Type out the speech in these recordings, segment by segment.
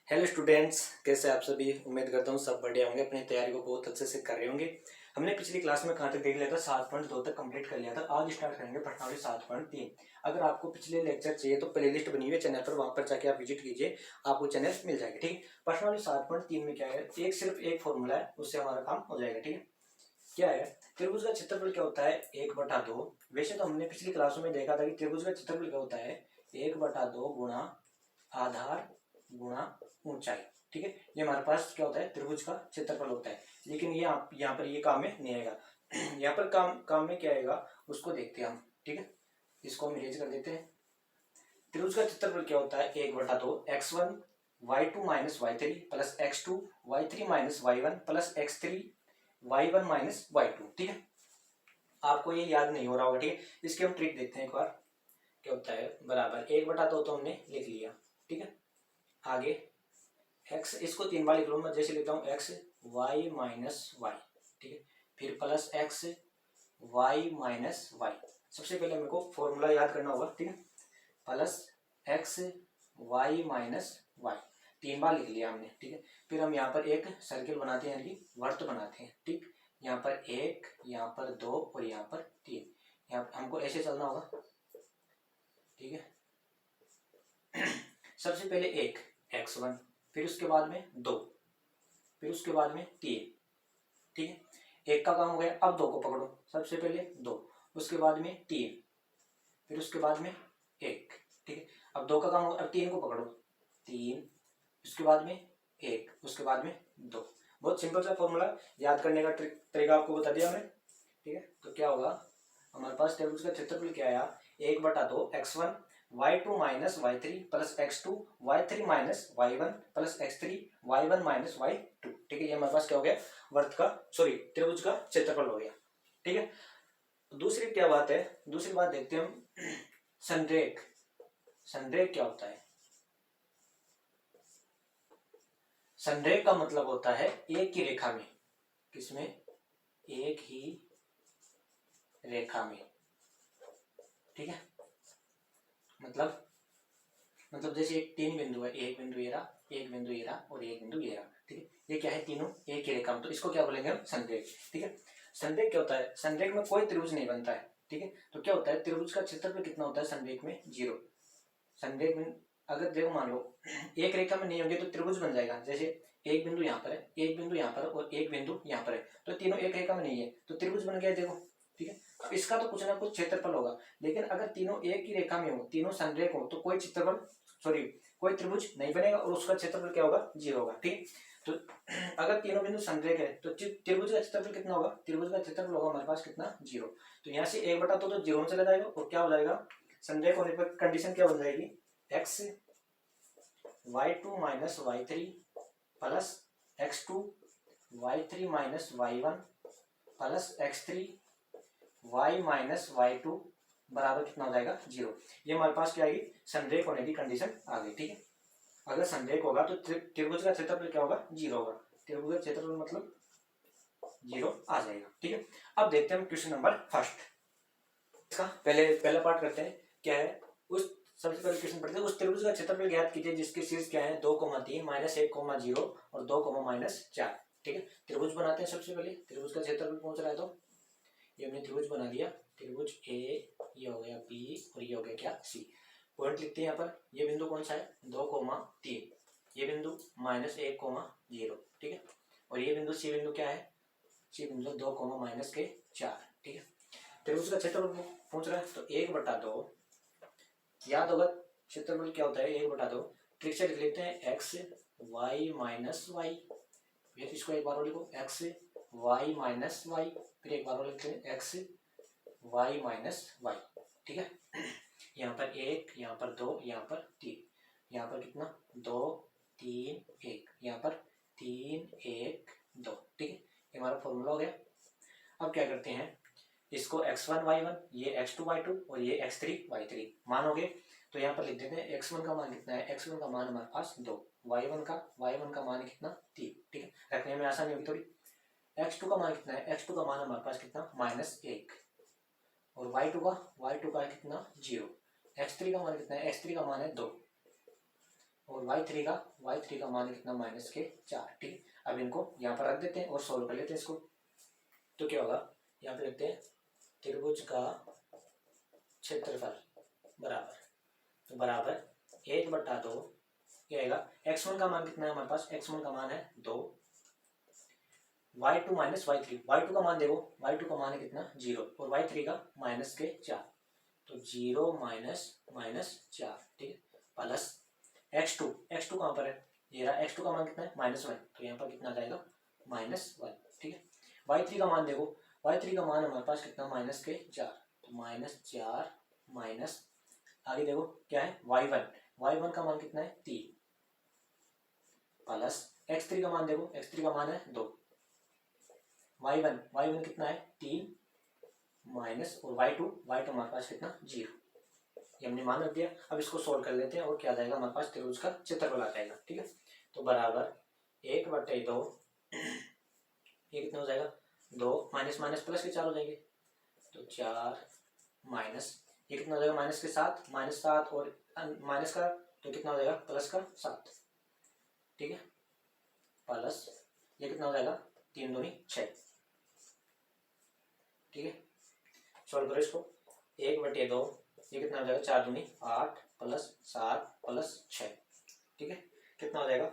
Hello students, कैसे आप सभी। उम्मीद करता हूँ सब बढ़िया होंगे, अपनी तैयारी को बहुत अच्छे से कर रहे होंगे। हमने पिछली क्लास में कहाँ तक देख लिया था, 7.2 तक कंप्लीट कर लिया था। आज स्टार्ट करेंगे प्रश्नावली 7.3। अगर आपको पिछले लेक्चर चाहिए तो प्लेलिस्ट बनी हुई है चैनल पर, वहां पर जाके आप विजिट कीजिए, आपको चैनल मिल जाएगा। ठीक है, प्रश्नावली 7.3 में क्या है, सिर्फ एक फॉर्मूला है, उससे हमारा काम हो जाएगा। ठीक है, क्या है, त्रिभुज का क्षेत्रफल क्या होता है, 1/2। वैसे तो हमने पिछली क्लासों में देखा था कि त्रिभुज का क्षेत्रफल क्या होता है, 1/2 गुणा आधार गुणा ऊंचाई। ठीक है, ये हमारे पास क्या होता है, त्रिभुज का क्षेत्रफल होता है। लेकिन ये यहाँ पर ये काम में नहीं आएगा। यहाँ पर काम में क्या आएगा उसको देखते हैं हम। ठीक है, इसको हम इरेज कर देते हैं। त्रिभुज का क्षेत्रफल क्या होता है, 1/2 x1 y2 minus y3 plus x2 y3 minus y1 plus x3 y1 minus y2। ठीक है, आपको ये याद नहीं हो रहा होगा। ठीक है, इसकी हम ट्रिक देखते हैं एक बार। क्या होता है, बराबर 1/2 तो हमने लिख लिया। ठीक है, आगे एक्स, इसको 3 बार लिख लो, मैं जैसे लिखता हूँ एक्स वाई माइनस वाई। ठीक है, फिर plus x y minus y. सबसे पहले मेरे को फॉर्मूला याद करना होगा। ठीक है, plus x y minus y, 3 बार लिख लिया हमने। ठीक है, फिर हम यहाँ पर एक सर्किल बनाते हैं, यानी कि वर्त बनाते हैं। ठीक, यहाँ पर 1, यहाँ पर 2 और यहाँ पर 3। यहाँ पर हमको ऐसे चलना होगा। ठीक है, सबसे पहले 1 x1, फिर उसके बाद में 2, फिर उसके बाद में 3। ठीक है, एक का काम हो गया। अब 2 को पकड़ो, सबसे पहले 2, उसके बाद में 3, फिर उसके बाद में 1। ठीक है, अब 2 का काम हो गया, अब 3 को पकड़ो, 3, उसके बाद में 1, उसके बाद में 2। बहुत सिंपल सा फॉर्मूला, याद करने का तरीका आपको बता दिया हमने। ठीक है, तो क्या होगा, हमारे पास त्रिभुज का क्षेत्रफल क्या आया, 1/2 x1 y2 minus y3 plus x2 y3 minus y1 plus x3 y1 minus y2। ठीक है, ये हमारे पास क्या हो गया, वर्त का, सॉरी, त्रिभुज का क्षेत्रफल हो गया। ठीक है, दूसरी क्या बात है, दूसरी बात देखते हैं हम, संरेख। संरेख क्या होता है, संरेख का मतलब होता है एक ही रेखा में, किसमें, एक ही रेखा में। ठीक है, मतलब जैसे एक 3 बिंदु है, एक बिंदु ये रहा, एक बिंदु ये रहा और एक बिंदु ये रहा। ठीक है, ये क्या है, तीनों एक ही रेखा में, तो इसको क्या बोलेंगे हम, संरेख। ठीक है, संरेख क्या होता है, संरेख में कोई त्रिभुज नहीं बनता है। ठीक है, तो क्या होता है, त्रिभुज का क्षेत्रफल कितना होता है संरेख में, 0। संरेख में अगर देखो, मान लो एक रेखा में नहीं होंगे तो त्रिभुज बन जाएगा। जैसे एक बिंदु यहाँ पर है, एक बिंदु यहाँ पर और एक बिंदु यहाँ पर है, तो तीनों एक रेखा में नहीं है, तो त्रिभुज बन गया। देखो, ठीक है, अब इसका तो कुछ ना कुछ क्षेत्रफल होगा। लेकिन अगर तीनों एक ही रेखा में हो, तीनों संरेख हो, तो कोई क्षेत्रफल, सॉरी, कोई त्रिभुज नहीं बनेगा और उसका क्षेत्रफल क्या होगा, 0 होगा। ठीक, तो अगर तीनों बिंदु संरेख है तो त्रिभुज का क्षेत्रफल कितना होगा, त्रिभुज का क्षेत्रफल होगा हमारे पास कितना, 0। तो यहाँ से 1/2 तो 0 में चला जाएगा और क्या हो जाएगा, संरेख होने पर कंडीशन क्या बन जाएगी, x y2 minus y3 plus x2 y3 minus y1 plus x3 y minus y2 बराबर कितना हो जाएगा, 0। ये हमारे पास क्या आएगी, संरेख होने की कंडीशन आ गई। ठीक है, अगर संरेख होगा तो त्रिभुज का क्षेत्रफल क्या होगा, 0 होगा। त्रिभुज का क्षेत्रफल मतलब 0 आ जाएगा। ठीक है, अब देखते हैं क्वेश्चन नंबर फर्स्ट। इसका पहला पार्ट करते हैं। क्या है, उस सबसे पहले क्वेश्चन पढ़ते हैं, उस त्रिभुज का क्षेत्रफल ज्ञात कीजिए जिसके शीर्ष क्या है, 2,3 माइनस 1,0 और 2, माइनस 4। ठीक है, त्रिभुज बनाते हैं। सबसे पहले त्रिभुज का क्षेत्रफल पहुंच रहा है, तो ये हमने त्रिभुज बना दिया। त्रिभुज ए, ये हो गया बी और ये हो गया क्या, सी। पॉइंट लिखते हैं यहाँ पर, ये बिंदु कौन सा है, 2,3, ये बिंदु माइनस 1,0। ठीक है, और ये बिंदु सी बिंदु क्या है, सी बिंदु 2, माइनस के 4। ठीक है, त्रिभुज का क्षेत्रफल पूछ रहा है, तो 1/2, याद होगा क्षेत्रफल क्या होता है, 1/2। ट्रिक से लिख लेते हैं, एक्स वाई माइनस वाई, फिर इसको एक बार और लिखो, एक्स वाई माइनस वाई, फिर एक बार और लिखते हैं, एक्स वाई माइनस वाई। ठीक है, यहाँ पर 1, यहाँ पर 2, यहाँ पर 3, यहाँ पर कितना, 2 3 1, यहाँ पर 3 1 2। ठीक है, ये हमारा फॉर्मूला हो गया। अब क्या करते हैं, इसको x1 y1, ये x2 y2 और ये x3 y3 मान हो गए। तो यहाँ पर लिख देते हैं, x1 का मान कितना है, x1 का मान हमारे पास 2, y1 का मान कितना, 3। ठीक है, रखने में आसानी होगी थोड़ी। x2 का मान कितना है, x2 का मान हमारे पास कितना, -1 और y2 का कितना, 0। x3 का मान कितना है, x3 का मान है 2। और y3 का मान कितना -4। ठीक है, अब इनको यहाँ पर रख देते हैं और सोल्व कर लेते हैं इसको। तो क्या होगा, यहाँ पे लिखते हैं त्रिभुज का क्षेत्रफल बराबर, तो बराबर 1/2 क्या आएगा, x1 का मान कितना है हमारे पास, x1 का मान है 2, y2 माइनस y3, y2 का मान देखो, y2 का मान है कितना 0 और y3 का -4, तो 0 -4। ठीक है, प्लस x2, x2 कहाँ पर है, ये रहा, x2 का मान कितना है -1, तो यहाँ पर कितना जाएगा -1। ठीक है, y3 का मान देखो, y3 का मान हमारे पास कितना -4, तो -4 माइनस, आगे देखो क्या है y1 का मान कितना है 3, प्लस x3 का मान देखो, x3 का मान है 2, y1 कितना है 3 माइनस, और y2 हमारे पास कितना 0, ये हमने मान रख दिया। अब इसको सोल्व कर लेते हैं और क्या आ जाएगा हमारे पास, त्रिभुज का क्षेत्रफल आ जाएगा। ठीक है, तो बराबर 1/2, ये कितना हो जाएगा 2, माइनस माइनस प्लस के 4 हो जाएंगे, तो 4 माइनस, ये कितना हो जाएगा -7 और माइनस का, तो कितना हो जाएगा +7। ठीक है, प्लस ये कितना हो जाएगा 3 दूनी 6। ठीक है, सॉल्व करो इसको, 1/2, ये कितना हो जाएगा 4 दूनी 8 + 7 + 6। ठीक है, कितना हो जाएगा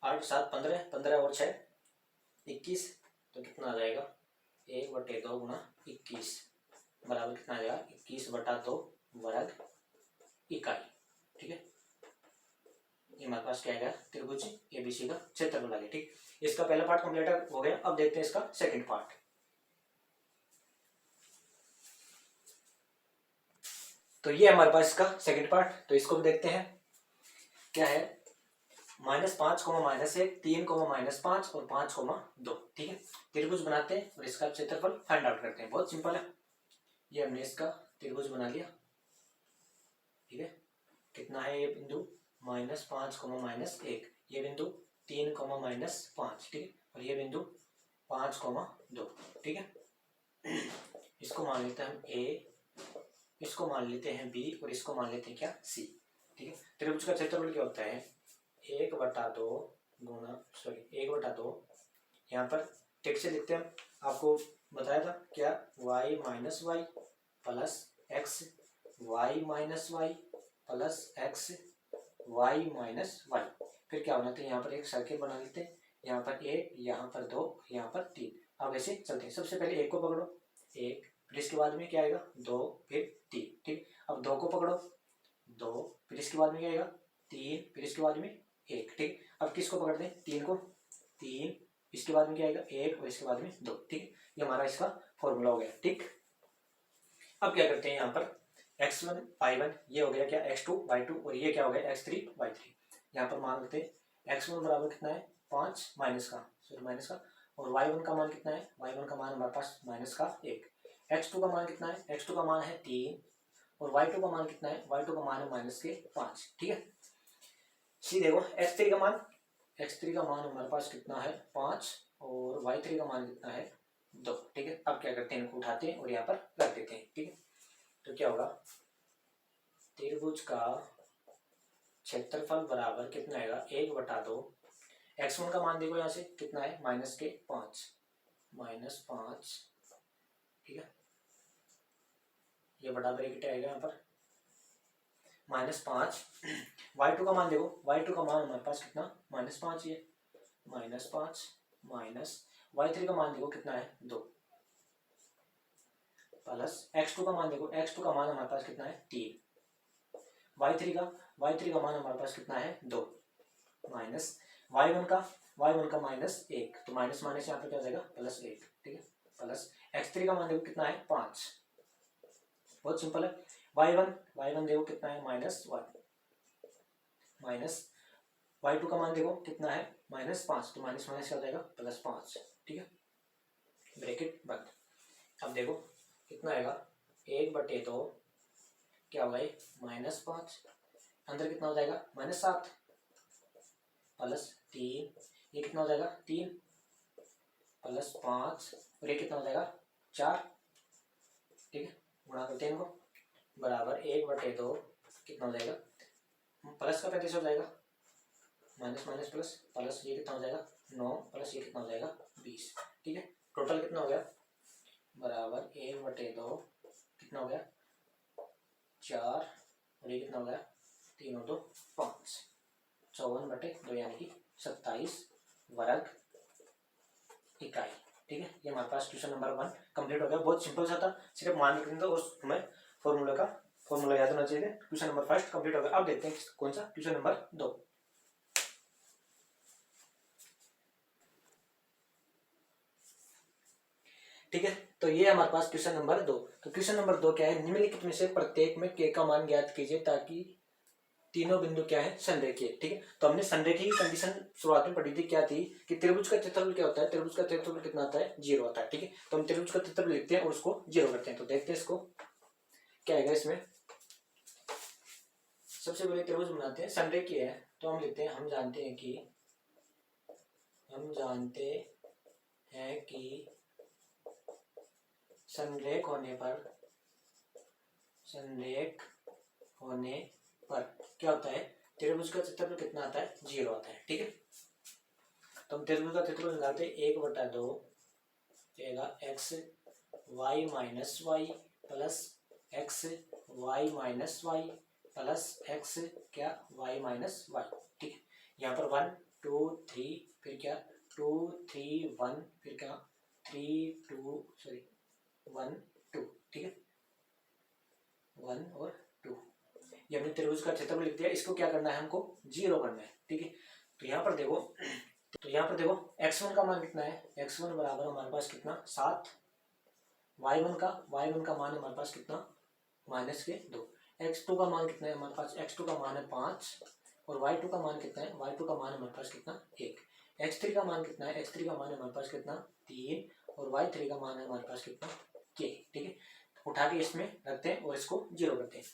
8 7 15, 15 और 6 21, तो कितना आ जाएगा 1/2 गुणा 21 बराबर कितना आ जाएगा 21/2 वर्ग इकाई। ठीक है, ये हमारे पास क्या आएगा, त्रिभुज एबीसी का क्षेत्रफल आ गया। ठीक, इसका पहला पार्ट कंप्लीट हो गया, अब देखते हैं इसका सेकंड पार्ट। तो ये हमारे पास इसका सेकंड पार्ट, तो इसको भी देखते हैं क्या है, -5, -1, 3, -5 और 5, 2। ठीक है, त्रिभुज बनाते हैं और इसका क्षेत्रफल फाइंड आउट करते हैं। बहुत सिंपल है, ये हमने इसका त्रिभुज बना लिया। ठीक है, कितना है ये बिंदु -5, -1, ये बिंदु 3, -5। ठीक है, और ये बिंदु 5, 2। ठीक है, इसको मान लेते हैं हम ए, इसको मान लेते हैं बी और इसको मान लेते हैं क्या सी। ठीक है, त्रिभुज का क्षेत्रफल क्या होता है 1/2 गुणा, सॉरी 1/2, यहाँ पर ठीक से लिखते हैं, आपको बताया था क्या, y - y plus x, y - y plus x, y - y। फिर क्या होना चाहिए, यहाँ पर एक सर्किल बना लेते हैं, यहाँ पर 1, यहाँ पर 2, यहाँ पर 3। अब ऐसे चलते हैं, सबसे पहले 1 को पकड़ो, 1, फिर इसके बाद में क्या आएगा 2, फिर 3। ठीक, अब 2 को पकड़ो, 2, फिर इसके बाद में क्या आएगा 3, फिर इसके बाद में 1। ठीक, अब किसको पकड़ते हैं 3 को, 3, इसके बाद में क्या आएगा 1 और इसके बाद में 2। ठीक, ये हमारा इसका फॉर्मूला हो गया। ठीक, अब क्या करते हैं, यहाँ पर x1 y1 ये हो गया क्या x2 y2 और ये क्या हो गया x3 y3। यहाँ पर मान लेते हैं x1 बराबर कितना है 5 माइनस का, सॉरी माइनस का, और y1 का मान कितना है, y1 का मान हमारे पास -1। x2 का मान कितना है, x2 का मान है 3 और y2 का मान कितना है, y2 का मान है -5। ठीक है, सी देखो x3 का मान, x3 का मान हमारे पास कितना है 5 और y3 का मान कितना है 2। ठीक है, अब क्या करते हैं, इनको उठाते हैं और यहाँ पर रख देते हैं। ठीक है, तो क्या होगा, त्रिभुज का क्षेत्रफल बराबर कितना आएगा 1/2, x1 का मान देखो यहाँ से कितना है -5। ठीक है, ये बराबर एक आएगा यहाँ पर -5। y2 का मान देखो, y2 का मान हमारे पास कितना -5 है, -5 माइनस y3 का मान देखो कितना है 2, प्लस x2 का मान देखो, x2 का मान हमारे पास कितना है 3, y3 का मान हमारे पास कितना है 2, माइनस y1 का -1, तो माइनस माइनस यहाँ पे क्या हो जाएगा +1। ठीक है, प्लस x3 का मान देखो कितना है 5, बहुत सिंपल है, y1 देखो कितना है -1, माइनस y2 का मान देखो कितना है -5, तो माइनस माइनस क्या हो जाएगा +5। ठीक है, ब्रैकेट बंद। अब देखो कितना आएगा 1/2 क्या होगा ये -5, अंदर कितना हो जाएगा -7 प्लस 3, ये कितना हो जाएगा 3 प्लस 5 और ये कितना हो जाएगा 4। ठीक है, गुणा करते हैं इनको, बराबर 1/2 कितना हो जाएगा, प्लस का 35 हो जाएगा माइनस माइनस प्लस प्लस, ये कितना हो जाएगा 9 प्लस ये कितना हो जाएगा 20, ठीक है। टोटल कितना हो गया बराबर 1/2, कितना हो गया 4, और ये कितना हो गया 3 और 2 5, 54/2 यानी कि 27 वर्ग इकाई, ठीक है। ये हमारे पास क्वेश्चन नंबर 1 कंप्लीट हो गया। बहुत सिंपल सा था, सिर्फ मान रखना था और हमें फॉर्मूला याद होना चाहिए। क्वेश्चन नंबर 1 कंप्लीट हो गया। अब देखते हैं कौन सा क्वेश्चन नंबर 2। ठीक है, तो ये हमारे पास क्वेश्चन नंबर 2। तो क्वेश्चन नंबर 2 क्या है, निम्नलिखित में से प्रत्येक में के का मान ज्ञात कीजिए ताकि तीनों बिंदु क्या है संरेखीय, ठीक है। तो हमने संरेखीय की कंडीशन शुरुआत में पढ़ी थी, क्या थी कि त्रिभुज का क्षेत्रफल क्या होता है, त्रिभुज का क्षेत्रफल कितना आता है 0 होता है, ठीक है। तो हम त्रिभुज का क्षेत्रफल लिखते हैं और उसको 0 करते हैं। तो देखते हैं इसको क्या आएगा। इसमें सबसे पहले त्रिभुज बनाते हैं, संरेखीय है तो हम लिखते हैं, हम जानते हैं कि संरेख होने पर क्या होता है, त्रिभुज का क्षेत्रफल कितना आता है 0 आता है, ठीक है। तो हम त्रिभुज का क्षेत्रफल निकालते हैं 1/2 x y minus y plus x y minus y plus x क्या वाई माइनस वाई, ठीक है। यहाँ पर 1 2 3 फिर क्या 2 3 1 फिर क्या 3 2 सॉरी 1 2, ठीक है 1 और 2। ये हमने त्रिभुज का क्षेत्रफल लिख दिया। इसको क्या करना है, हमको 0 करना है, ठीक है। तो यहाँ पर देखो x1 का मान कितना है, x1 बराबर हमारे पास कितना 7, y1 का मान हमारे पास कितना -2, x2 का मान कितना है हमारे पास, x2 का मान है 5, और y2 का मान कितना है, y2 का मान हमारे पास कितना 1, x3 का मान कितना है, x3 का मान हमारे पास कितना 3, और y3 का मान है हमारे पास कितना k, ठीक है। उठा के इसमें रखते हैं और इसको 0 करते हैं।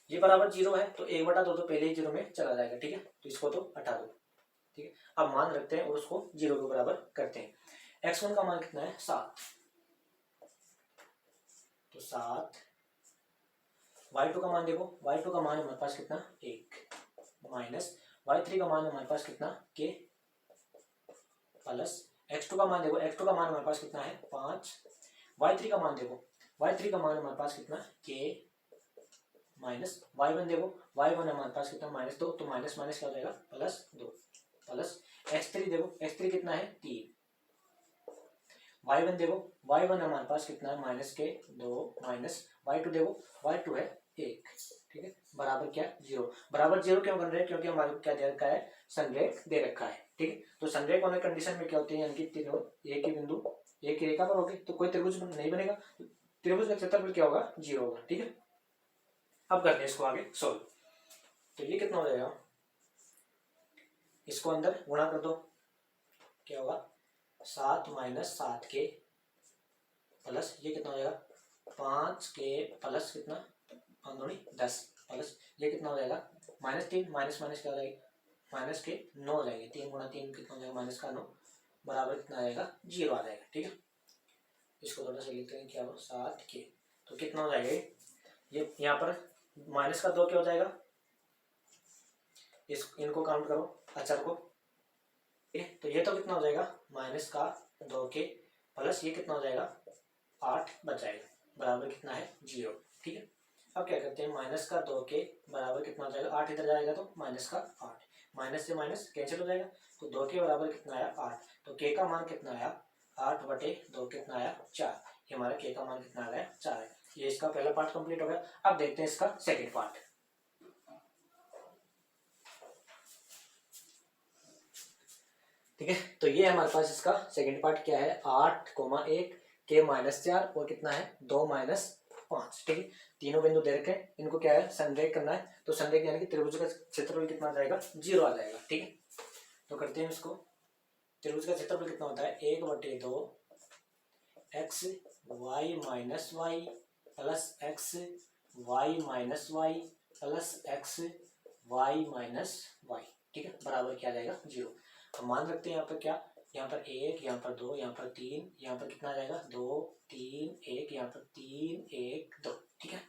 ये बराबर 0 है तो 1/2 तो पहले ही 0 में चला जाएगा, ठीक है। तो इसको तो हटा दो, ठीक है। अब मान रखते हैं और उसको 0 के बराबर करते हैं। x1 का मान कितना है 7, तो 7, y2 का मान देखो, y2 का मान हमारे पास कितना 1, माइनस y3 का मान हमारे पास कितना k, प्लस x2 का मान देखो, x2 का मान हमारे पास कितना है 5, y3 का मान देखो, y3 का मान हमारे पास कितना k, माइनस y1 देखो, y1 हमारे पास कितना -2, तो माइनस माइनस क्या हो जाएगा +2, प्लस x3 देखो, x3 कितना है 3, y1 देखो, y1 हमारे पास कितना है -2, माइनस y2 देखो, y2 है 1, ठीक है बराबर क्या 0। बराबर 0 क्यों बन रहे हैं, क्योंकि हमारे को क्या दे रखा है, संरेख दे रखा है, ठीक है। तो संरेख होने कंडीशन में क्या होती है, यानी कि तीनों एक ही बिंदु एक ही रेखा पर होगी तो कोई त्रिभुज नहीं बनेगा, त्रिभुज का क्षेत्रफल क्या होगा 0 होगा, ठीक है। अब करते हैं इसको आगे सोल्व। तो ये कितना हो जाएगा, इसको अंदर गुणा कर दो, क्या होगा 7 - 7 के प्लस ये कितना हो जाएगा 5 के प्लस कितना 10 प्लस ये कितना हो जाएगा -3, माइनस माइनस क्या हो जाएगा माइनस के 9 हो जाएंगे, 3 × 3 कितना हो जाएगा -9 बराबर कितना आ जाएगा 0 आ जाएगा, ठीक है। इसको थोड़ा सा लिखते हैं, क्या हो 7 के, तो कितना हो जाएगा ये यहाँ पर -2 क्या हो जाएगा, इनको काउंट करो अचर को, तो ये तो कितना हो जाएगा -2 के प्लस ये कितना हो जाएगा 8 बच जाएगा, बराबर कितना है 0, ठीक है। अब क्या करते हैं, -2 के बराबर कितना हो जाएगा 8 इधर जाएगा तो -8, माइनस से माइनस कैंसिल हो जाएगा, तो 2 के बराबर कितना आया 8, तो के का मान कितना आया 8/2 कितना आया 4, ये हमारा के का मान कितना आ गया 4 है। ये इसका पहला पार्ट कंप्लीट हो गया। अब देखते हैं इसका सेकेंड पार्ट। ठीक है, तो ये हमारे पास इसका सेकंड पार्ट क्या है 8,1 के -4 और कितना है 2 - 5, ठीक है। तीनों बिंदु दे रखे हैं, इनको क्या है संरेख करना है, तो संरेख यानी कि त्रिभुज का क्षेत्रफल कितना आ जाएगा 0 आ जाएगा, ठीक है। तो करते हैं इसको, त्रिभुज का क्षेत्रफल कितना होता है 1/2 x y minus y plus x y minus y plus x y minus y, ठीक है बराबर क्या आ जाएगा 0। हम मान रखते हैं यहाँ पर क्या, यहाँ पर 1, यहाँ पर 2, यहाँ पर 3, यहाँ पर कितना आ जाएगा 2 3 1, यहाँ पर 3 1 2, ठीक है।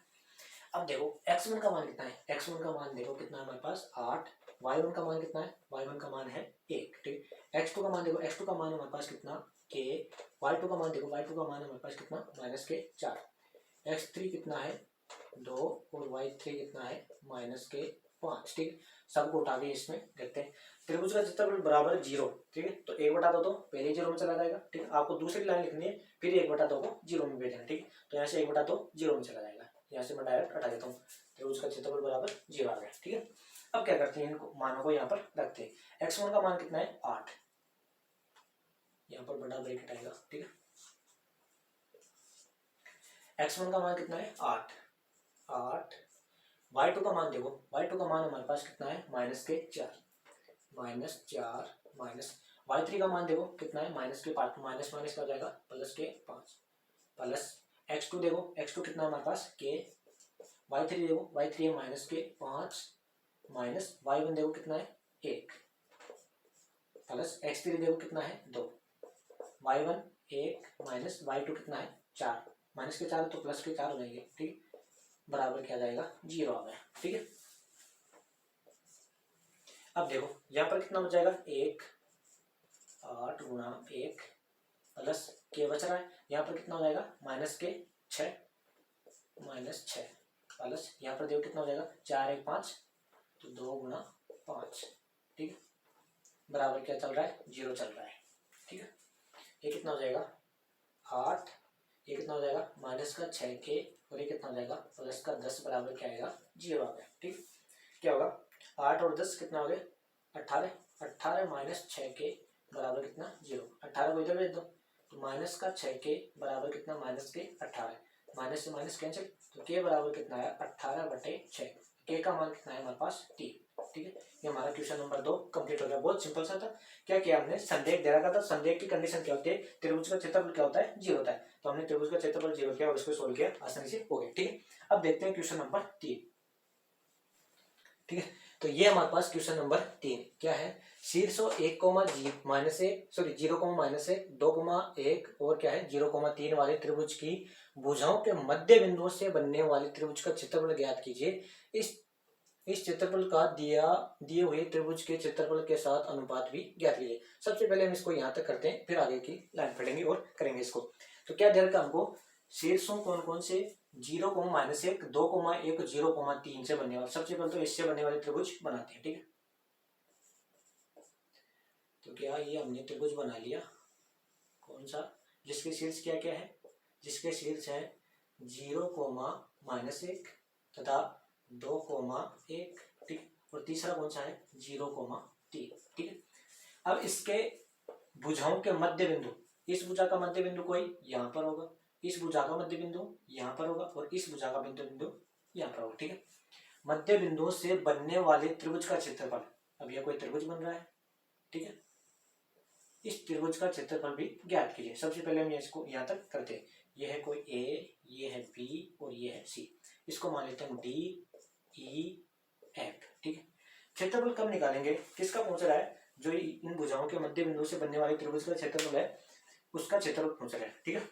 अब देखो x1 का मान कितना है, x1 का मान देखो कितना है हमारे पास 8, y1 का मान कितना है, y1 का मान है 1, ठीक है। x2 का मान देखो, x2 का मान हमारे पास कितना k, y2 का मान देखो, y2 का मान हमारे पास कितना -k4, x3 कितना है 2 और y3 कितना है -k5, ठीक है। सबको उठा के इसमें देखते हैं। त्रिभुज का क्षेत्रफल बराबर 0, ठीक है। तो 1/2 तो पहले 0 में चला जाएगा, ठीक है। आपको दूसरी लाइन लिखनी है, फिर 1/2 को 0 में भेजना, ठीक है। तो यहाँ से 1/2 0 में चला जाएगा, यहाँ से मैं डायरेक्ट हटा देता हूँ। त्रिभुज का क्षेत्रफल बराबर 0 आ गया, ठीक है। अब क्या करते हैं, इनको मानों को यहाँ पर रखते हैं। x1 का मान कितना है 8, यहाँ पर बड़ा ब्रैकेट आएगा, ठीक है। x1 का मान कितना है 8, y2 का मान देखो, y2 का मान हमारे पास कितना है -k4, -4 माइनस y3 का मान देखो कितना है -k5, माइनस माइनस क्या हो जाएगा +k5, प्लस x2 देखो, x2 कितना है हमारे पास k, y3 देखो, y3 है -k5, माइनस y1 देखो कितना है 1, प्लस x3 देखो कितना है 2, y1 1 माइनस y2 कितना है 4, -k4 तो +k4 हो जाएंगे, ठीक, बराबर क्या जाएगा 0 आ गया, ठीक है। अब देखो यहाँ पर कितना बच जाएगा 1, 8 गुणा 1 प्लस k बच रहा है, यहाँ पर कितना हो जाएगा -k6, -6 प्लस यहाँ पर देखो कितना हो जाएगा 4 1 5, तो 2 गुणा 5, ठीक है, बराबर क्या चल रहा है 0 चल रहा है, ठीक है। ये कितना हो जाएगा 8, ये कितना हो जाएगा -6k और ये कितना हो जाएगा +10, बराबर क्या आएगा 0 आ गया, ठीक। क्या होगा 8 और 10 कितना हो गया 18, 18 -6k बराबर कितना 0, 18 को इधर भेज दो तो -6k बराबर कितना -k18, माइनस से माइनस कैंसिल, तो k बराबर कितना है 18/6, k का मान कितना है हमारे पास 3, ठीक है। ये हमारा क्वेश्चन नंबर 2 कंप्लीट हो गया। बहुत सिंपल सा था। क्या किया हमने, संदेह दे रखा था, संदेह की कंडीशन क्या होती है, त्रिभुज का क्षेत्रफल क्या होता है 0 होता है, तो हमने त्रिभुज का क्षेत्रफल 0 किया और इसको सोल्व किया, आसानी से हो गया, ठीक है। अब देखते हैं क्वेश्चन नंबर 3, ठीक है। तो ये हमारे पास क्वेश्चन नंबर 3 क्या है, शीर्षों 1, -1 सॉरी 0, -1 2, 1 और क्या है 0,3 वाले त्रिभुज की भुजाओं के मध्य बिंदुओं से बनने वाले त्रिभुज का क्षेत्रफल ज्ञात कीजिए। इस क्षेत्रफल का दिए हुए त्रिभुज के क्षेत्रफल के साथ अनुपात भी ज्ञात कीजिए। सबसे पहले हम इसको यहाँ तक करते हैं, फिर आगे की लाइन पढ़ेंगे और करेंगे इसको। तो क्या ध्यान रखा हमको, शीर्षों कौन कौन से 0, -1 2,1 0,3 से बनने वाले, सबसे पहले तो इससे बनने वाले त्रिभुज बनाते हैं, ठीक है। तो क्या ये हमने त्रिभुज बना लिया, कौन सा, जिसके शीर्ष क्या क्या है, जिसके शीर्ष है 0, -1 तथा 2,1, ठीक, और तीसरा कौन सा है 0,3, ठीक है। अब इसके भुजाओं के मध्य बिंदु, इस भुजा का मध्य बिंदु कोई यहाँ पर होगा, इस भुजा का मध्य बिंदु यहाँ पर होगा और इस भुजा का मध्य बिंदु यहाँ पर होगा, ठीक है। मध्य बिंदु से बनने वाले त्रिभुज का क्षेत्रफल, अब यह कोई त्रिभुज बन रहा है, ठीक है, इस त्रिभुज का क्षेत्रफल भी ज्ञात कीजिए। सबसे पहले हम इसको यहाँ तक करते हैं, यह है कोई ए, ये है बी और ये है सी, इसको मान लेते हैं डी ई एफ, ठीक है। क्षेत्रफल कब निकालेंगे, किसका पूछ रहा है, जो इन भुजाओं के मध्य बिंदु से बनने वाले त्रिभुज का क्षेत्रफल है उसका क्षेत्रफल पूछ रहा है, ठीक है।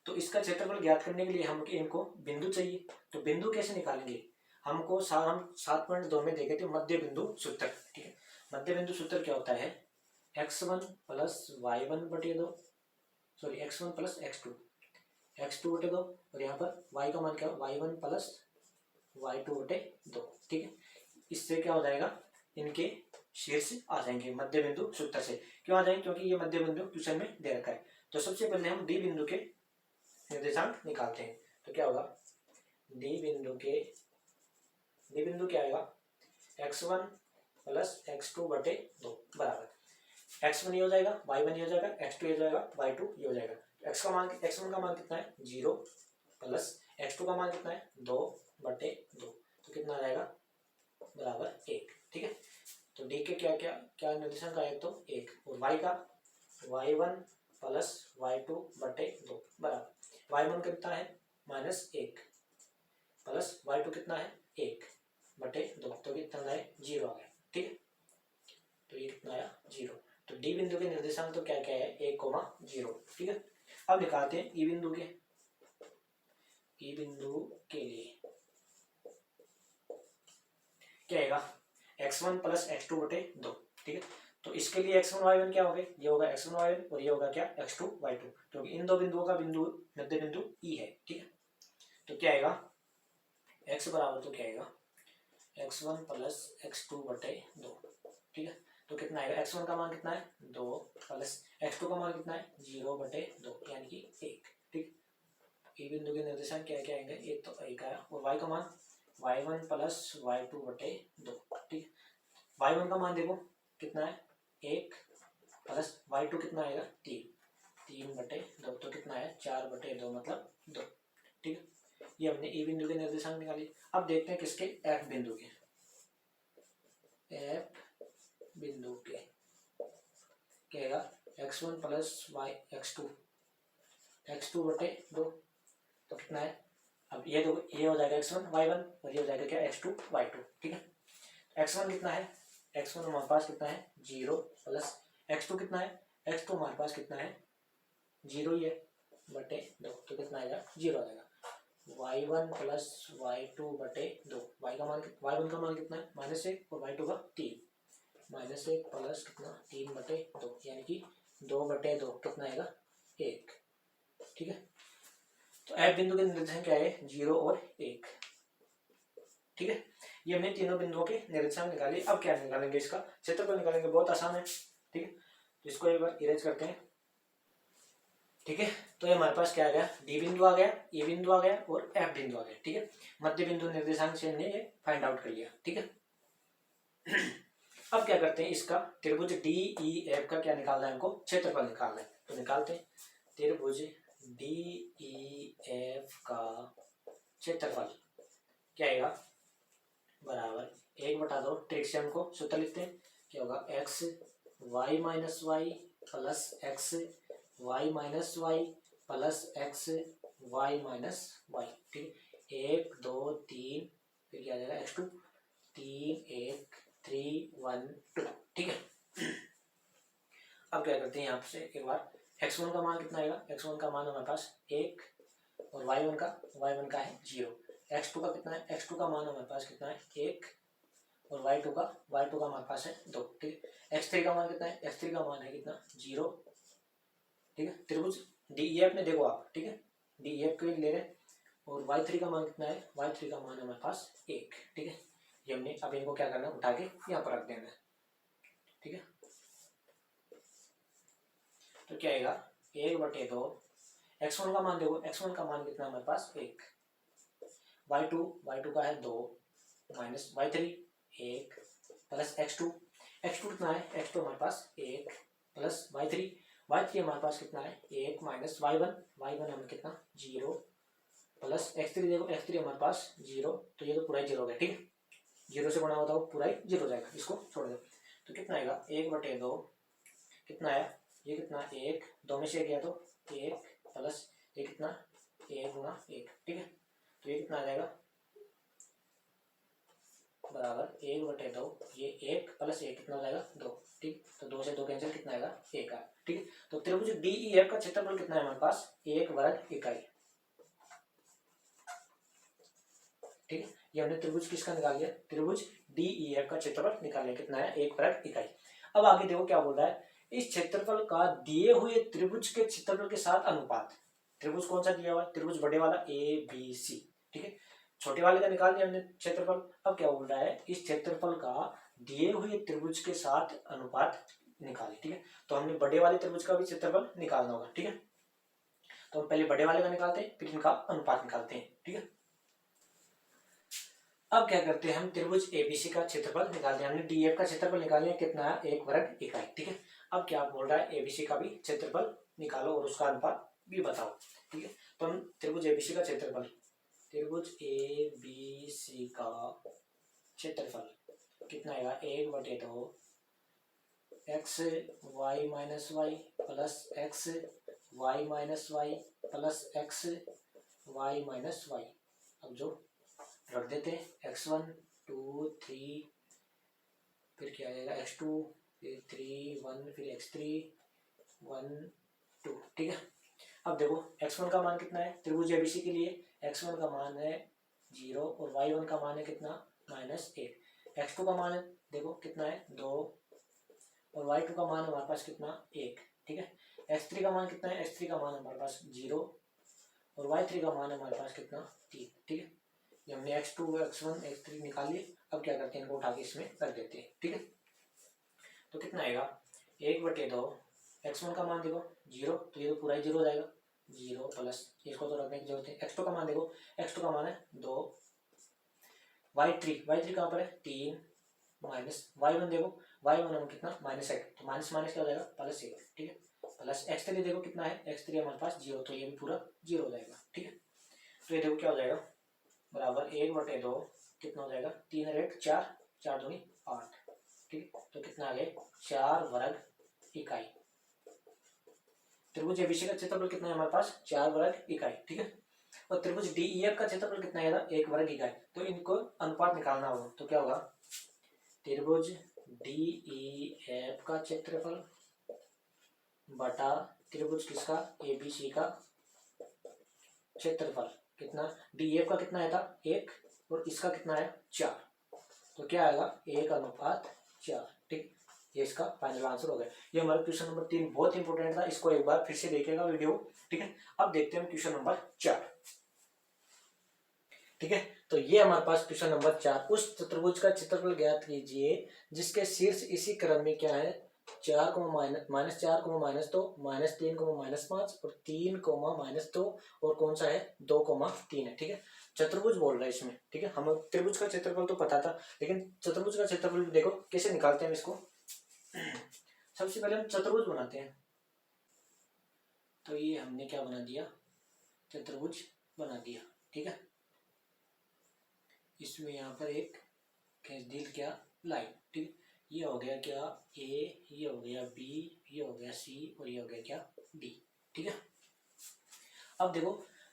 तो इसका क्षेत्रफल ज्ञात करने के लिए हम इनको बिंदु चाहिए, तो बिंदु कैसे निकालेंगे, हमको हम 7.2 में देखे थे मध्य बिंदु सूत्र, ठीक है। मध्य बिंदु सूत्र क्या होता है, x1 + y1/2, sorry x1 + x2/2 और यहाँ पर y का मान क्या है y1 + y2/2, ठीक है। इससे क्या हो जाएगा, इनके शीर्ष आ जाएंगे मध्य बिंदु सूत्र से। क्यों आ जाएंगे, क्योंकि ये मध्य बिंदु क्वेश्चन में दे रखा है। तो सबसे पहले हम डी बिंदु के निर्देशांक निकालते हैं। तो क्या होगा, डी बिंदु क्या आएगा x1 + x2/2 बराबर x1 ये हो जाएगा, y1 ये हो जाएगा, x2 ये हो जाएगा, y2 ये हो जाएगा। x1 का मान कितना है 0 प्लस x2 का मान कितना है 2/2, तो कितना आ जाएगा बराबर 1, ठीक है। तो डी के क्या क्या क्या निर्देशांक आए, तो 1, और y का y1 + y2/2 बराबर y1 कितना है -1 प्लस y2 कितना है 1/2, तो कितना है 0 आ गया, ठीक है। तो ये कितना आया 0। तो डी बिंदु के निर्देशांक तो क्या क्या है 1,0, ठीक है। अब निकालते हैं ई बिंदु के लिए क्या आएगा, x1 प्लस x2 बटे 2, ठीक है। तो इसके लिए x1 y1 क्या हो गए, ये होगा x1 y1 और ये होगा क्या x2 y2, क्योंकि इन दो बिंदुओं का बिंदु मध्य बिंदु E है, ठीक है। तो क्या आएगा x बराबर तो क्या आएगा x1 प्लस x2 बटे 2, ठीक है। तो कितना आएगा x1 का मान कितना है 2 प्लस x2 का मान कितना है 0 बटे 2 यानी कि 1, ठीक। ई बिंदु के निर्देशांक क्या क्या आएंगे, एक तो 1 आया और y का मान y1 प्लस y2 बटे 2, ठीक। y1 का मान देखो कितना है 1 प्लस y2 कितना आएगा 3 बटे 2, तो कितना है 4 बटे 2 मतलब 2, ठीक है। ये हमने ई बिंदु के निर्देशांक निकाले। अब देखते हैं किसके, एफ बिंदु के। एफ बिंदु के क्या आएगा x1 प्लस x2 बटे 2, तो कितना है, अब ये दो ये हो जाएगा x1 y1 और ये हो जाएगा क्या x2 y2, ठीक है। x1 कितना है, x1 हमारे पास कितना है 0 प्लस x2 कितना है, x2 हमारे पास कितना है 0 ही है बटे 2, तो कितना आएगा 0 आ जाएगा। y1 प्लस y2 बटे 2, y1 का मान कितना है -1 और y2 का 3, -1 प्लस कितना 3 बटे 2 यानी कि 2 बटे 2 कितना आएगा 1, ठीक है। तो एफ बिंदु के निर्देशांक क्या है 0 और 1, ठीक है। ये हमने तीनों बिंदुओं के निर्देशांक निकाले। अब क्या निकालेंगे, इसका क्षेत्रफल निकालेंगे, बहुत आसान है, ठीक है। तो इसको एक बार इरेज करते हैं, ठीक है। तो ये हमारे पास क्या आ गया, डी बिंदु आ गया, ए बिंदु आ गया और एफ बिंदु आ गया, ठीक है। मध्य बिंदु निर्देशांक से हमने ये फाइंड आउट कर लिया, ठीक है। अब क्या करते हैं, इसका त्रिभुज डी ई एफ का क्या निकालना है, हमको क्षेत्रफल निकालना है, तो निकालते हैं। त्रिभुज डी ई एफ का क्षेत्रफल क्या आएगा बराबर 1/2 ट्रिक से हमको सूत्र लिखते हैं, क्या होगा x y minus y plus x y minus y plus x y minus y, ठीक है। 1 2 3 फिर क्या आ जाएगा x2 3 1 3 1 2, ठीक है। अब क्या करते हैं, यहाँ से एक बार x1 का मान कितना आएगा, x1 का मान हमारे पास 1 और y1 का है 0, x2 का कितना है, x2 का मान हमारे पास कितना है 1 और y2 का हमारे पास है 2, ठीक है। x3 का मान कितना है, x3 का मान है कितना 0, ठीक है। त्रिभुज DEF में देखो आप, ठीक है, DEF को ले रहे हैं और y3 का मान कितना है, y3 का मान हमारे पास 1, ठीक है। ये हमने अब इनको क्या करना है, उठा के यहाँ पर रख देना है, ठीक है। तो क्या आएगा 1/2, x1 का मान देखो, x1 का मान कितना है हमारे पास 1, y2 का है 2 माइनस y3 1 प्लस x2 कितना है, x2 हमारे पास 1 प्लस y3 हमारे पास कितना है 1 माइनस y1 हमें कितना 0 प्लस x3 देखो, x3 हमारे पास 0, तो ये तो पूरा ही 0 हो गया, ठीक है। 0 से गुणा होता है पूरा ही 0 हो जाएगा, इसको छोड़ दो। तो कितना आएगा 1/2 कितना आया, ये कितना 1 2 में से 1 गया तो 1 प्लस ये कितना 1 गुणा 1, ठीक है। तो ये कितना आ जाएगा बराबर 1/2, ये 1 प्लस 1 कितना हो जाएगा 2, ठीक। तो 2 से 2 कैंसिल, कितना आएगा 1 आया, ठीक है। तो त्रिभुज DEF का क्षेत्रफल कितना है हमारे पास 1 वर्ग इकाई, ठीक है। ये हमने त्रिभुज किसका निकाल लिया, त्रिभुज DEF का क्षेत्रफल निकाल लिया, कितना है 1 वर्ग इकाई। अब आगे देखो क्या बोल रहा है, इस क्षेत्रफल का दिए हुए त्रिभुज के क्षेत्रफल के साथ अनुपात। त्रिभुज कौन सा दिया हुआ है, त्रिभुज बड़े वाला ABC, ठीक है। छोटे वाले का निकाल दिया हमने क्षेत्रफल। अब क्या बोल रहा है, इस क्षेत्रफल का दिए हुए त्रिभुज के साथ अनुपात निकाले, ठीक है। तो हमने बड़े वाले त्रिभुज का भी क्षेत्रफल निकालना होगा, ठीक है। तो हम पहले बड़े वाले का निकालते हैं, फिर इनका अनुपात निकालते हैं, ठीक है। अब क्या करते हैं, हम त्रिभुज ABC का क्षेत्रफल निकालते हैं। हमने DEF का क्षेत्रफल निकाल लिया, कितना है 1 वर्ग इकाई, ठीक है। अब क्या बोल रहा है, ABC का भी क्षेत्रफल निकालो और उसका अनुपात भी बताओ, ठीक है। तो हम त्रिभुज ABC का क्षेत्रफल, त्रिभुज ABC का क्षेत्रफल कितना आएगा 1/2 x y minus y plus x y minus y plus x y minus y. अब जो रख देते हैं x1 2 3 फिर क्या आ जाएगा x2 फिर 3 1 फिर x3 1 2, ठीक है। अब देखो x1 का मान कितना है त्रिभुज ABC के लिए, x1 का मान है 0 और y1 का मान है कितना -1, x2 का मान है देखो कितना है 2, और y2 का मान हमारे पास कितना 1, ठीक है। x3 का मान कितना है, x3 का मान हमारे पास 0, और y3 का मान हमारे पास कितना 3, ठीक है। ये हमने x2 x1 x3 निकाल लिए। अब क्या करते हैं, इनको उठा के इसमें रख देते हैं, ठीक है। तो कितना आएगा 1/2, x1 का मान देखो 0, तो ये तो पूरा ही 0 हो जाएगा, 0 प्लस इसको तो रखने की जरूरत है। x2 का मान देखो, x2 का मान है 2, y3 कहाँ पर है 3, माइनस y1 देखो, y1 हम कितना -1, तो माइनस माइनस क्या हो जाएगा +1, ठीक है। प्लस x3 देखो कितना है, x3 हमारे पास 0, तो ये भी पूरा 0 हो जाएगा, ठीक है। तो ये देखो क्या हो जाएगा बराबर 1/2, कितना हो जाएगा 3 रेट 4, 4 दूनी 8, ठीक है। तो कितना आ गया 4 वर्ग इकाई। त्रिभुज एबीसी का क्षेत्रफल कितना है हमारे पास 4 वर्ग इकाई, ठीक है। और त्रिभुज डीईएफ का क्षेत्रफल कितना है 1 वर्ग इकाई। तो इनको अनुपात निकालना होगा, तो क्या होगा त्रिभुज डीईएफ का क्षेत्रफल बटा त्रिभुज किसका एबीसी का क्षेत्रफल, कितना डीईएफ का कितना आया था 1, और इसका कितना है 4, तो क्या आएगा 1:4, ठीक। ये इसका फाइनल आंसर हो गया। ये हमारा क्वेश्चन नंबर 3 बहुत इंपॉर्टेंट था, इसको एक बार फिर से देखेगा वीडियो, ठीक है। अब देखते हैं क्वेश्चन नंबर 4, ठीक है। तो ये हमारे पास क्वेश्चन नंबर 4, उस चतुर्भुज का क्षेत्रफल ज्ञात कीजिए जिसके शीर्ष इसी क्रम में क्या है 4, -4, -2, -3, -5 और 3, -2, और कौन सा है 2, 3 है, ठीक है। चतुर्भुज बोल रहा है इसमें, ठीक है। हम त्रिभुज का क्षेत्रफल तो पता था, लेकिन चतुर्भुज का क्षेत्रफल देखो कैसे निकालते हैं इसको। सबसे पहले हम चतुर्भुज बनाते हैं, तो ये हमने क्या बना दिया चतुर्भुज बना दिया, ठीक है। इसमें यहाँ पर एक खींच दी क्या लाइन, ठीक। ये हो गया क्या ए, ये हो गया बी, ये हो गया सी, और ये हो गया क्या डी, ठीक है। अब देखो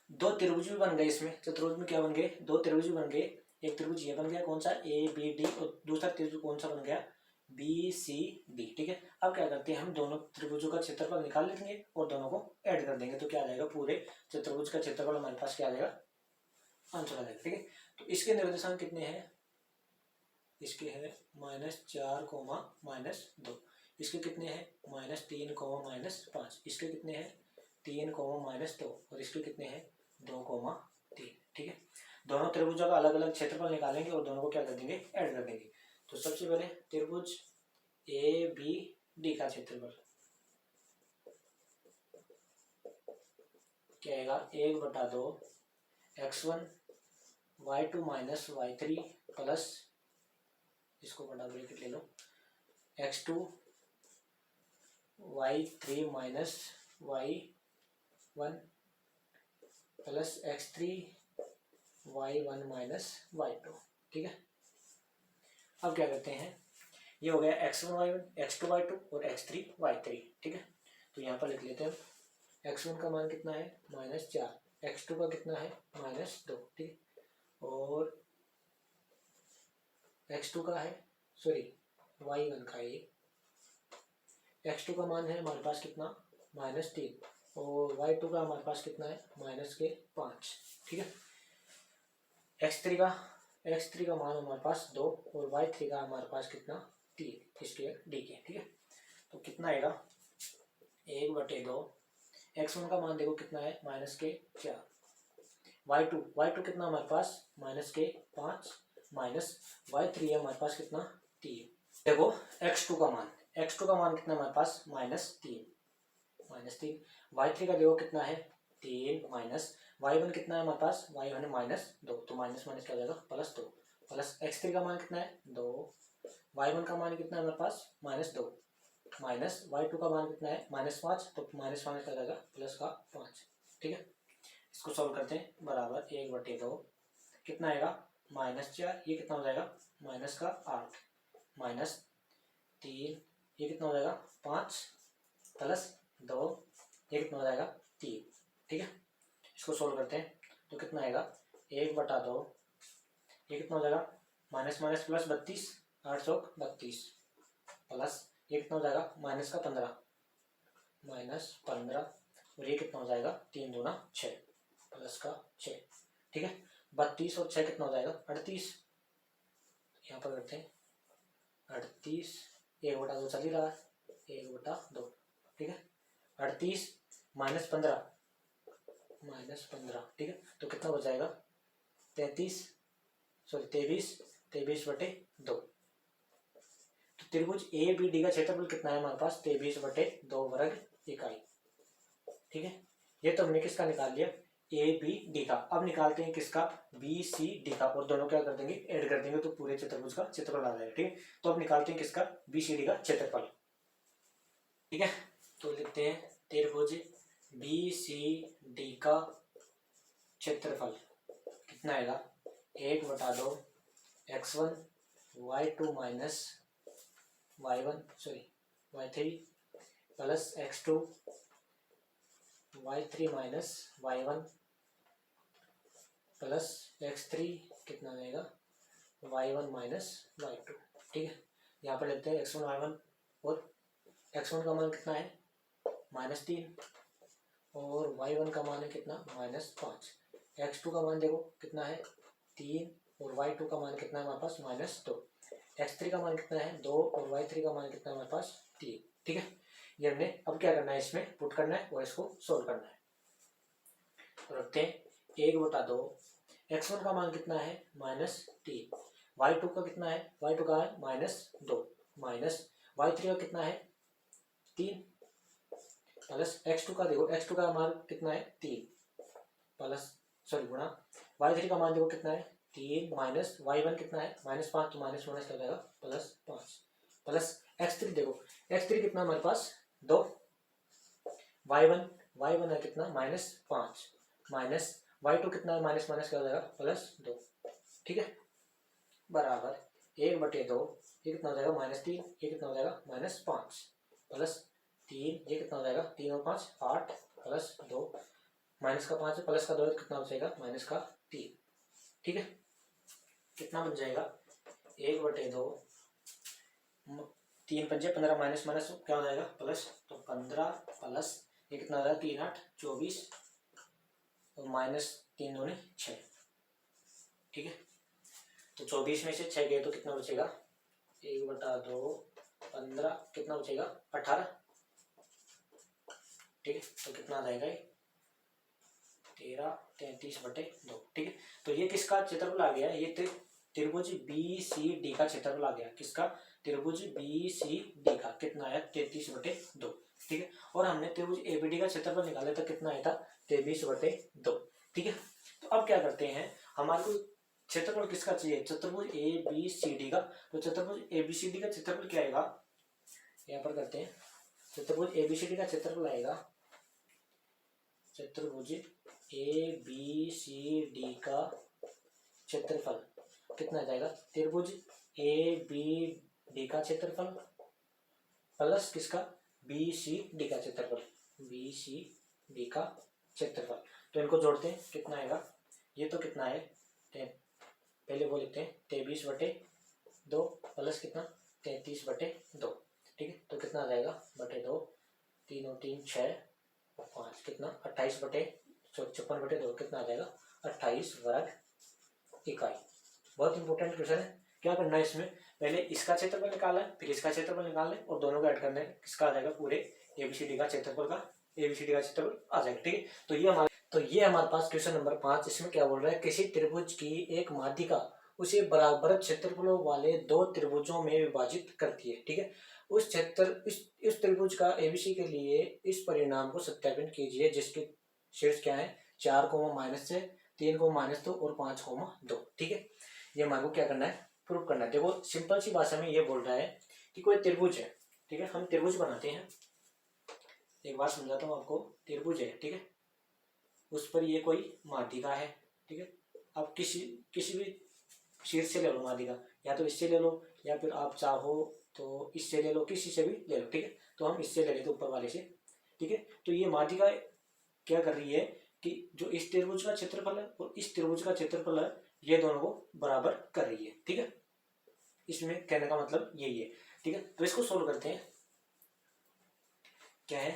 2 त्रिभुज भी बन गए इसमें, चतुर्भुज में क्या बन गए 2 त्रिभुज भी बन गए। एक त्रिभुज ये बन गया कौन सा ए बी डी, और दूसरा त्रिभुज कौन सा बन गया बी सी डी, ठीक है। अब क्या करते हैं हम दोनों त्रिभुजों का क्षेत्रफल निकाल लेंगे और दोनों को ऐड कर देंगे, तो क्या आ जाएगा पूरे चतुर्भुज का क्षेत्रफल हमारे पास क्या आ जाएगा आंसर आ जाएगा, ठीक है। तो इसके निर्देशांक कितने हैं, इसके है -4, -2, इसके कितने हैं -3, -5, इसके कितने हैं 3, -2, और इसके कितने हैं 2, 3, ठीक है। दोनों त्रिभुजों का अलग अलग क्षेत्रफल निकालेंगे और दोनों को क्या कर देंगे ऐड कर देंगे। तो सबसे पहले त्रिभुज ए बी डी का क्षेत्रफल क्या आएगा 1/2 x1 y2 - y3 प्लस इसको बड़ा ब्रैकेट ले लो x2 y3 - y1 plus x3 y1 - y2, ठीक है। अब क्या करते हैं ये हो गया x1 y1 x2 y2 और x3 y3, ठीक है। तो यहाँ पर लिख लेते हैं x1 का मान कितना है -4, x2 का कितना है -2, ठीक है, और x2 का है सॉरी y1 का ये x2 का मान है हमारे पास कितना -3, और y2 का हमारे पास कितना है -5, ठीक है। x3 का मान हमारे पास 2, और y3 का हमारे पास कितना 3, इसके डी के, ठीक है। तो कितना आएगा 1/2 x1 का मान देखो कितना है -4, y2 कितना हमारे पास -5, माइनस y3 है हमारे पास कितना 3। देखो x2 का मान कितना हमारे पास -3, y3 का देखो कितना है 3, माइनस y1 कितना है हमारे पास y1 -2, तो माइनस माइनस क्या हो जाएगा +2, प्लस x3 का मान कितना है 2, y1 का मान कितना है हमारे पास -2, माइनस y2 का मान कितना है -5, तो माइनस माइनस क्या हो जाएगा +5, ठीक है। इसको सॉल्व करते हैं बराबर 1/2 कितना आएगा -4, ये कितना हो जाएगा -8, -3, ये कितना हो जाएगा 5, प्लस 2, ये कितना हो जाएगा 3, ठीक है। इसको सोल्व करते हैं तो कितना आएगा 1/2, ये कितना हो जाएगा माइनस माइनस प्लस 32, 8 चौक 32, प्लस ये कितना हो जाएगा -15, -15, और ये कितना हो जाएगा 3 दूना 6, प्लस का 6, ठीक है। 32 और 6 कितना हो जाएगा 38, यहाँ पर करते हैं 38, 1/2 चल ही रहा है, 1/2, ठीक है। 38 -15, ठीक है, तो कितना बच जाएगा 23/2। तो त्रिभुज ए बी डी का क्षेत्रफल कितना है हमारे पास 23/2 वर्ग इकाई, ठीक है। ये तो हमने किसका निकाल लिया ए बी डी का। अब निकालते हैं किसका बी सी डी का, और दोनों क्या कर देंगे ऐड कर देंगे तो पूरे चतुर्भुज का क्षेत्रफल आ जाएगा, ठीक है। तो अब निकालते हैं किसका बी सी डी का क्षेत्रफल, ठीक है। तो लिखते हैं त्रिभुज बी सी डी का क्षेत्रफल कितना आएगा 1/2 x1 y2 minus y3 plus x2 y3 minus y1 plus x3 कितना आएगा y1 माइनस y2, ठीक है। यहाँ पर लेते हैं x1 y1, और x1 का मान कितना है -3, और y1 का मान है कितना -5। x2 का मान देखो कितना है 3, और y2 का मान कितना है हमारे पास -2। x3 का मान कितना है 2, और y3 का मान कितना है हमारे पास 3, ठीक है। ये हमने अब क्या करना है इसमें पुट करना है और इसको सोल्व करना है। तो रखते हैं 1/2, x1 का मान कितना है -3, y2 का कितना है y2 का है -2, माइनस y3 का कितना है 3, प्लस x2 का देखो x2 का मान कितना है 3, प्लस गुणा y3 का मान देखो कितना है 3, माइनस y1 कितना है -5, तो माइनस माइनस लगाएगा +5, प्लस x3 देखो x3 कितना हमारे पास 2, y1 है कितना -5, माइनस y2 कितना है माइनस माइनस क्या हो जाएगा +2, ठीक है, बराबर 1/2, ये कितना हो जाएगा -3, ये कितना हो जाएगा -5, प्लस 3, ये कितना हो जाएगा 3 और 5 8, प्लस 2 माइनस का 5 प्लस का 2 कितना बचेगा -3, ठीक है। कितना बन जाएगा 1/2, 3 पंजे 15 माइनस माइनस क्या हो जाएगा प्लस, तो 15 प्लस ये कितना हो जाएगा 3 8 24, और -3 दूनी 6, ठीक है। तो 24 में से 6 गए तो कितना बचेगा 1/2 15, कितना बचेगा 18, ठीक है। तो कितना आ जाएगा 13 33/2, ठीक है। तो ये किसका क्षेत्रफल आ गया, ये त्रिभुज बी सी डी का क्षेत्रफल आ गया, किसका त्रिभुज बी सी डी का कितना आया 33/2, ठीक है। और हमने त्रिभुज ए बी डी का क्षेत्रफल निकाला था, कितना आया था 23/2, ठीक है। तो अब क्या करते हैं, हमारे को क्षेत्रफल किसका चाहिए चतुर्भुज ए बी सी डी का। तो चतुर्भुज ए बी सी डी का क्षेत्रफल क्या आएगा, यहाँ पर करते हैं चतुर्भुज ए बी सी डी का क्षेत्रफल आएगा, चतुर्भुज ए बी सी डी का क्षेत्रफल कितना आ जाएगा त्रिभुज ए बी डी का क्षेत्रफल प्लस किसका बी सी डी का क्षेत्रफल, बी सी डी का क्षेत्रफल। तो इनको जोड़ते हैं कितना आएगा, ये तो कितना है पहले वो लिखते हैं 23/2 प्लस कितना 33/2, ठीक है। तो कितना आ जाएगा /2, 3 और 3 6 और 5 कितना 56/2 कितना आ जाएगा 28 वर्ग इकाई। बहुत इंपॉर्टेंट क्वेश्चन है। क्या करना है इसमें, पहले इसका क्षेत्रफल निकालना है, फिर इसका क्षेत्रफल निकालना है, और दोनों का ऐड करना है, किसका आ जाएगा पूरे एबीसीडी का क्षेत्रफल का एबीसीडी का क्षेत्रफल आ जाएगा, ठीक है। तो ये हमारे पास क्वेश्चन नंबर 5। इसमें क्या बोल रहा है, किसी त्रिभुज की एक माध्यिका उसे बराबर क्षेत्रफलों वाले दो त्रिभुजों में विभाजित करती है, ठीक है। इस त्रिभुज का एबीसी के लिए इस परिणाम को सत्यापित कीजिए, जिसके शीर्ष क्या है 4, -6, 3, -2 और 5, 2, ठीक है। ये हमारे को क्या करना है प्रूफ करना है। देखो सिंपल सी भाषा में ये बोल रहा है कि कोई त्रिभुज है, ठीक है। हम त्रिभुज बनाते हैं, एक बार समझाता हूँ आपको। त्रिभुज है, ठीक है, उस पर ये कोई माध्यिका है, ठीक है। आप किसी भी शीर्ष से ले लो माध्यिका, या तो इससे ले लो या फिर आप चाहो तो इससे ले लो, किसी से भी ले लो, ठीक है। तो हम इससे ले लेते ऊपर वाले से, ठीक है। तो ये माध्यिका क्या कर रही है कि जो इस त्रिभुज का क्षेत्रफल है और इस त्रिभुज का क्षेत्रफल है, ये दोनों को बराबर कर रही है, ठीक है। इसमें कहने का मतलब यही है, ठीक है। तो इसको सोल्व करते हैं। क्या है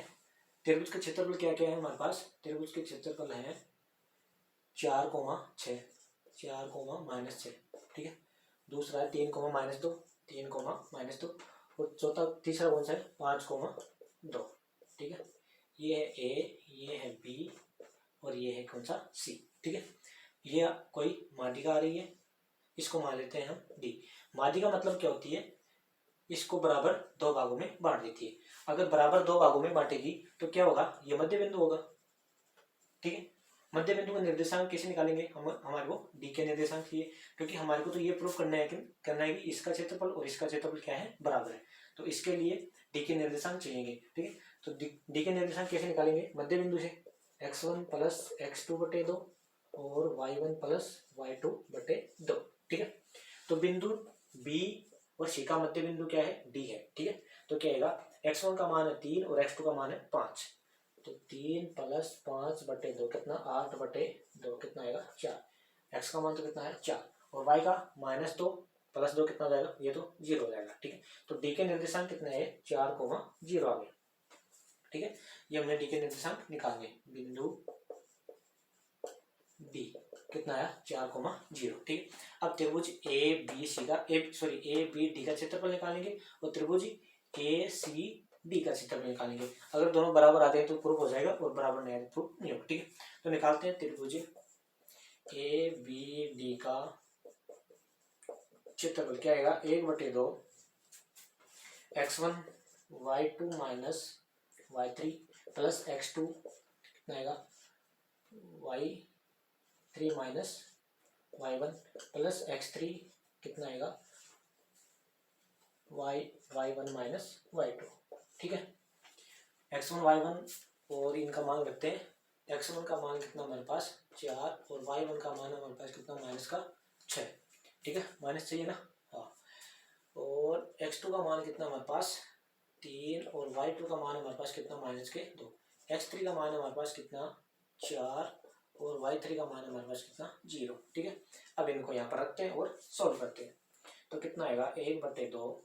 त्रिभुज का क्षेत्रफल, क्या क्या है हमारे पास, त्रिभुज के क्षेत्रफल है 4, 6, 4, -6, ठीक है। दूसरा है 3, -2, 3, और चौथा तीसरा कौन सा है 5, 2। ठीक है, ये है ए, ये है बी, और ये है कौन सा सी। ठीक है, ये कोई माध्यिका आ रही है, इसको मान लेते हैं हम डी। माध्यिका मतलब क्या होती है, इसको बराबर दो भागों में बांट देती है। अगर बराबर दो भागों में बांटेगी तो क्या होगा, ये मध्य बिंदु होगा। ठीक है, मध्य बिंदु का निर्देशांक कैसे निकालेंगे, हमारे को डी के निर्देशांक चाहिए, क्योंकि हमारे को तो ये प्रूफ करना है कि इसका क्षेत्रफल और इसका क्षेत्रफल क्या है, बराबर है। तो इसके लिए डी के निर्देशांक चाहिए। ठीक है, तो डी के निर्देशांक कैसे निकालेंगे, मध्य बिंदु से x1 प्लस x2 बटे 2 और y1 प्लस y2 बटे 2। ठीक है, तो बिंदु बी और सी का मध्य बिंदु क्या है, डी है। ठीक है, तो क्या आएगा, x1 का मान है 3 और x2 का मान है 5, तो 3 प्लस 5 बटे 2 कितना, 8 बटे 2 कितना आएगा 4। x का मान तो कितना है 4, और y का -2 प्लस 2 कितना जाएगा, ये तो 0 हो जाएगा। ठीक है, तो डी के निर्देशांक कितने है, 4, 0 आ गया। ठीक है, ये हमने डी के निर्देशांक निकाले, बिंदु डी कितना आया 4, 0। ठीक है, अब त्रिभुज ए बी डी का क्षेत्रफल निकालेंगे, और त्रिभुज ए सी डी का क्षेत्रफल निकालेंगे। अगर दोनों बराबर आते हैं तो प्रूफ हो जाएगा, और बराबर नहीं आते प्रूफ नहीं होगा। ठीक है, तो निकालते हैं त्रिभुज ए बी डी का क्षेत्रफल क्या आएगा, 1/2 x1 y2 minus y3 plus x2 कितना आएगा y3 minus y1 plus x3 कितना आएगा y1 माइनस y2। ठीक है, x1 y1 और इनका मान रखते हैं। x1 का मान कितना हमारे पास 4, और y1 का मान हमारे पास कितना -6। ठीक है, माइनस चाहिए ना, हाँ। और x2 का मान कितना हमारे पास 3, और y2 का मान हमारे पास कितना -2। x3 का मान हमारे पास कितना 4, और y3 का मान हमारे पास कितना 0। ठीक है, अब इनको यहाँ पर रखते हैं और सॉल्व करते हैं। तो कितना आएगा 1/2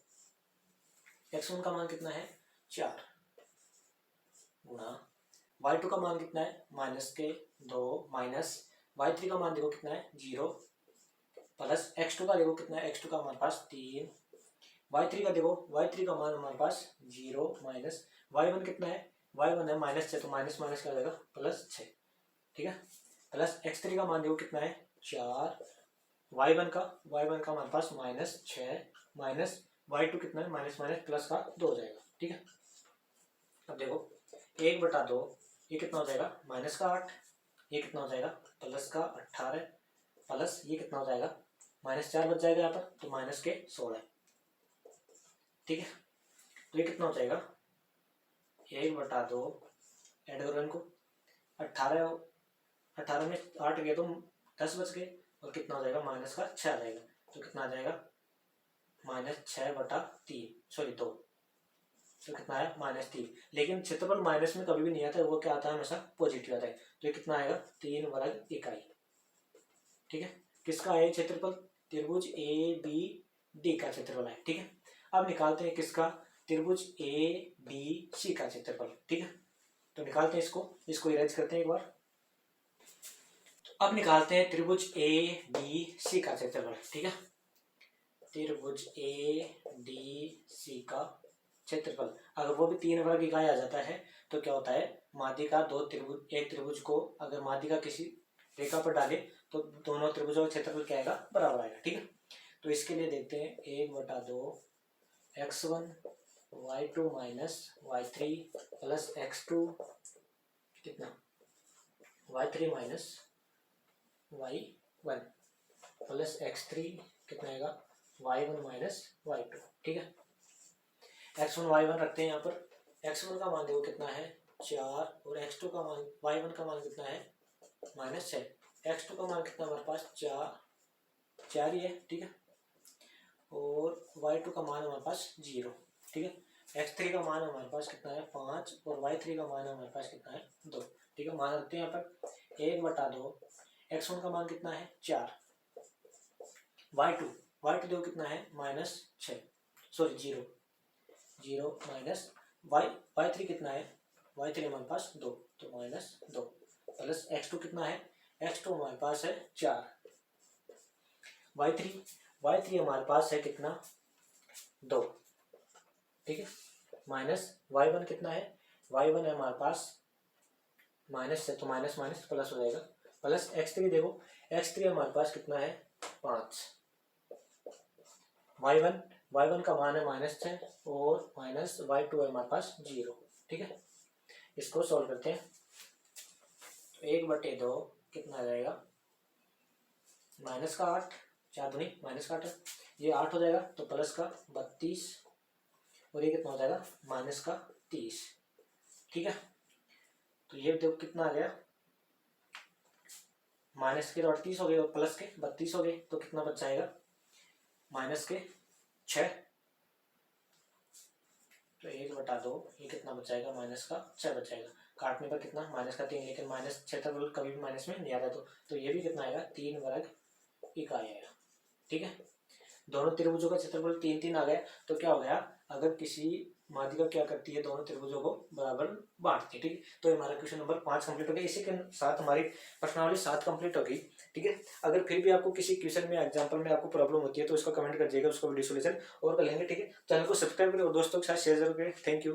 x1 का मान कितना है 4 गुणा y2 का मान कितना है -2 माइनस y3 का मान देखो कितना है 0 प्लस x2 का देखो कितना है, x2 का हमारे पास 3, y3 का देखो y3 का मान हमारे पास 0 माइनस y1 कितना है, y1 है -6, तो माइनस माइनस क्या हो जाएगा +6। ठीक है, प्लस x3 का मान देखो कितना है 4, y1 का हमारे पास -6 माइनस y2 कितना है माइनस माइनस प्लस का 2 हो जाएगा। ठीक है, अब देखो 1/2 ये कितना हो जाएगा -8, ये कितना हो जाएगा +18, प्लस ये कितना हो जाएगा -4 बच जाएगा यहाँ पर, तो -16। ठीक है, तो ये कितना हो जाएगा 1/2 ऐड करो इनको, 18 में 8 गए तो 10 बच गए, और कितना हो जाएगा -6 आ जाएगा, तो कितना आ जाएगा -6/3 2, तो कितना है -3। लेकिन क्षेत्रफल माइनस में कभी भी नहीं आता है, वो क्या आता है हमेशा पॉजिटिव आता है, तो ये कितना आएगा 3 वर्ग इकाई। ठीक है, किसका है क्षेत्रफल, त्रिभुज ए बी डी का क्षेत्रफल है। ठीक है, अब निकालते हैं किसका, त्रिभुज ए बी सी का क्षेत्रफल। ठीक है, तो निकालते हैं इसको इरेज करते हैं एक बार। अब निकालते हैं त्रिभुज ए बी सी का क्षेत्रफल। ठीक है, त्रिभुज ए डी सी का क्षेत्रफल, अगर वो भी 3 वर्ग इकाई आ जाता है तो क्या होता है, माध्यिका एक त्रिभुज को अगर माध्यिका किसी रेखा पर डाले तो दोनों त्रिभुजों का क्षेत्रफल क्या आएगा, बराबर आएगा। ठीक है, तो इसके लिए देखते हैं 1/2 x1 y2 minus y3 plus x2 कितना y3 minus y1 plus x3 कितना आएगा y1 माइनस y2। ठीक है, x1 y1 रखते हैं यहाँ पर, x1 का मान देखो कितना है 4, और x2 का मान y1 का मान कितना है -6, x2 का मान कितना हमारे पास 4 ही है। ठीक है, और y2 का मान हमारे पास 0। ठीक है, x3 का मान हमारे पास कितना है 5, और y3 का मान हमारे पास कितना है 2। ठीक है, मान रखते हैं यहाँ पर 1/2 x1 का मान कितना है 4, y2 देखो कितना है -6 0 माइनस y3 कितना है, y3 हमारे पास 2, तो -2 प्लस x2 कितना है, x2 हमारे पास है 4, y3 हमारे पास है कितना 2, ठीक है, माइनस y1 कितना है, y1 है हमारे पास माइनस है तो माइनस माइनस प्लस हो जाएगा, प्लस x3 देखो, x3 हमारे पास कितना है 5, y1 का मान है -6 और माइनस y2 है हमारे पास 0, ठीक है। इसको सॉल्व करते हैं, 1/2 कितना आ जाएगा, -8, 4 दूनी -8 है, ये 8 हो जाएगा तो प्लस का 32 और ये कितना हो जाएगा -30, ठीक है। तो ये देखो कितना आ गया, माइनस के 38 हो गए और प्लस के 32 हो गए, तो कितना बच जाएगा -6, तो 1/2 ये कितना बच जाएगा -6 बच जाएगा, काटने पर कितना -3, लेकिन -6 तक कभी भी माइनस में नहीं आता, तो ये भी कितना आएगा 3 वर्ग इकाई आएगा, ठीक है। दोनों त्रिभुजों का क्षेत्रफल 3 आ गया, तो क्या हो गया, अगर किसी माध्यिका क्या करती है, दोनों त्रिभुजों को बराबर बांटती है, ठीक है। तो हमारा क्वेश्चन नंबर 5 कंप्लीट हो गया, इसी के साथ हमारी प्रश्नावली 7 कंप्लीट हो गई, ठीक है। अगर फिर भी आपको किसी क्वेश्चन में एग्जाम्पल में आपको प्रॉब्लम होती है तो उसका कमेंट कर जाइएगा, उसका वीडियो सोल्यूशन और कर लेंगे, ठीक है। चैनल को सब्सक्राइब करें और दोस्तों के साथ शेयर जरूर करें। Thank you.